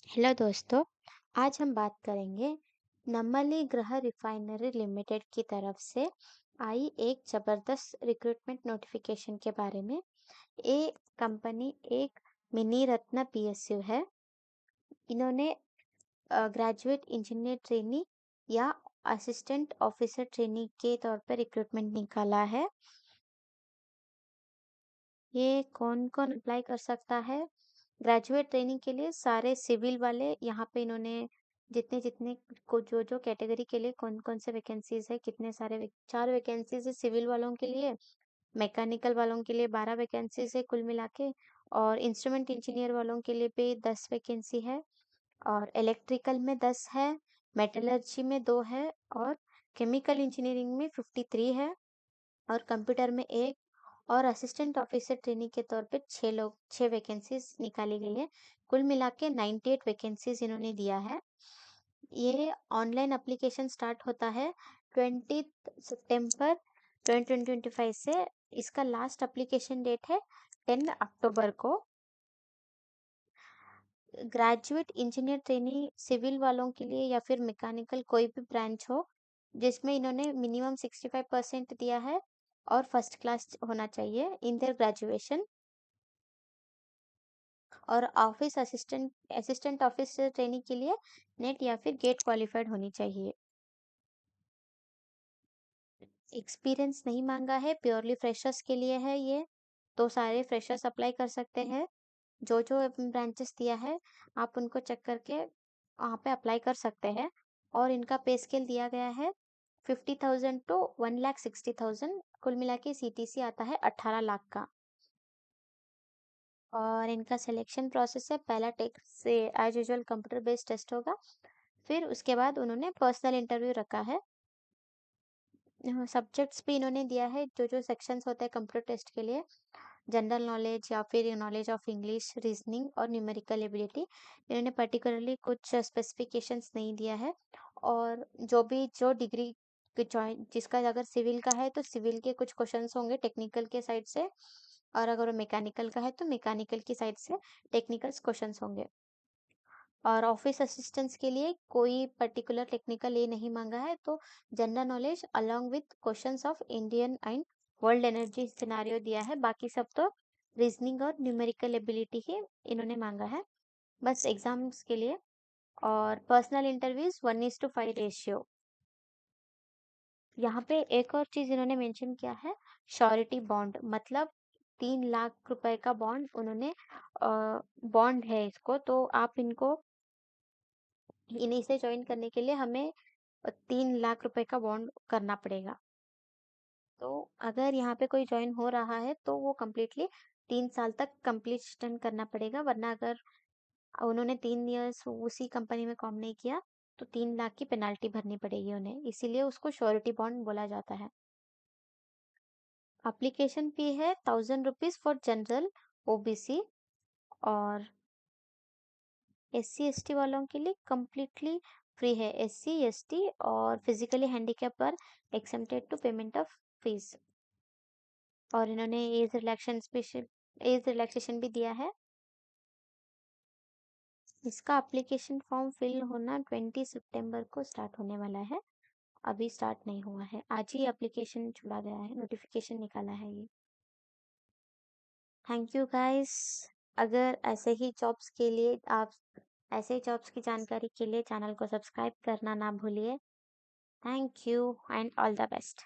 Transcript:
Hello दोस्तों। आज हम बात करेंगे नमली ग्रह रिफाइनरी लिमिटेड की तरफ से आई एक जबरदस्त रिक्रूटमेंट नोटिफिकेशन के बारे में। ये कंपनी एक मिनी रत्न पीएसयू है। इन्होंने ग्रेजुएट इंजीनियर ट्रेनी या असिस्टेंट ऑफिसर ट्रेनी के तौर पर रिक्रूटमेंट निकाला है। ये कौन कौन अप्लाई कर सकता है? ग्रेजुएट ट्रेनिंग के लिए सारे सिविल वाले यहाँ पे इन्होंने जितने जितने को जो जो कैटेगरी के लिए कौन कौन से वैकेंसीज है, कितने सारे 4 वैकेंसीज है सिविल वालों के लिए। मैकेनिकल वालों के लिए 12 वैकेंसीज है कुल मिला के। और इंस्ट्रूमेंट इंजीनियर वालों के लिए भी 10 वैकेंसी है। और इलेक्ट्रिकल में 10 है, मेटलर्जी में 2 है, और केमिकल इंजीनियरिंग में 53 है, और कंप्यूटर में 1, और असिस्टेंट ऑफिसर ट्रेनी के तौर पे 6 वैकेंसीज निकाली गई है। कुल मिला के 98 वैकेंसीज इन्होंने दिया है। ये ऑनलाइन एप्लीकेशन स्टार्ट होता है 20 सितंबर 2025 से। इसका लास्ट एप्लीकेशन डेट है 10 अक्टूबर को। ग्रेजुएट इंजीनियर ट्रेनी सिविल वालों के लिए या फिर मैकेनिकल कोई भी ब्रांच हो जिसमें इन्होंने मिनिमम 65% दिया है और फर्स्ट क्लास होना चाहिए इन देयर ग्रेजुएशन। और ऑफिस असिस्टेंट ऑफिस ट्रेनिंग के लिए नेट या फिर गेट क्वालिफाइड होनी चाहिए। एक्सपीरियंस नहीं मांगा है, प्योरली फ्रेशर्स के लिए है ये। तो सारे फ्रेशर्स अप्लाई कर सकते हैं। जो जो ब्रांचेस दिया है आप उनको चेक करके वहाँ पे अप्लाई कर सकते हैं। और इनका पे स्केल दिया गया है 50,000 टू 1,60,000। कुल मिला के सीटीसी आता है 18 लाख का। और इनका सिलेक्शन प्रोसेस है, पहला टेस्ट से as usual computer based test होगा। फिर उसके बाद उन्होंने पर्सनल इंटरव्यू रखा है। सब्जेक्ट्स भी इन्होंने दिया है, जो जो सेक्शंस होते हैं कंप्यूटर टेस्ट के लिए। जनरल नॉलेज या फिर नॉलेज ऑफ इंग्लिश, रीजनिंग और न्यूमेरिकल एबिलिटी। इन्होंने पर्टिकुलरली कुछ स्पेसिफिकेशंस नहीं दिया है। और जो डिग्री जिसका अगर सिविल का है तो सिविल के कुछ क्वेश्चंस होंगे टेक्निकल के साइड से। और अगर मैकेनिकल का है तो मैकेनिकल की साइड से टेक्निकल क्वेश्चंस होंगे। और ऑफिस असिस्टेंट्स के लिए कोई पर्टिकुलर टेक्निकल ये नहीं मांगा है, तो general knowledge along with questions of Indian and world energy scenario दिया है। बाकी सब तो रीजनिंग और न्यूमेरिकल एबिलिटी ही इन्होंने मांगा है बस एग्जाम्स के लिए। और पर्सनल इंटरव्यूज 1:5 रेशियो। यहाँ पे एक और चीज इन्होंने मेंशन किया है, श्योरिटी बॉन्ड, मतलब 3 लाख रुपए का बॉन्ड उन्होंने बॉन्ड है इसको। तो आप इन्हीं से ज्वाइन करने के लिए हमें 3 लाख रुपए का बॉन्ड करना पड़ेगा। तो अगर यहाँ पे कोई ज्वाइन हो रहा है तो वो कम्प्लीटली 3 साल तक कंप्लीशन करना पड़ेगा, वरना अगर उन्होंने 3 इयर्स उसी कंपनी में काम नहीं किया तो 3 लाख की पेनाल्टी भरनी पड़ेगी उन्हें, इसीलिए उसको श्योरिटी बॉन्ड बोला जाता है। एप्लीकेशन फी है 1,000 रुपीज फॉर जनरल ओबीसी। और SC ST वालों के लिए कम्प्लीटली फ्री है। SC ST और फिजिकली हैंडीकैप पर exempted to payment of fees. और इन्होंने एज रिलैक्सेशन भी दिया है। इसका एप्लीकेशन फॉर्म फिल होना 20 सितंबर को स्टार्ट होने वाला है। अभी स्टार्ट नहीं हुआ है, आज ही एप्लीकेशन छोड़ा गया है, नोटिफिकेशन निकाला है ये। Thank you guys. अगर ऐसे जॉब्स की जानकारी के लिए चैनल को सब्सक्राइब करना ना भूलिए। Thank you and all the best.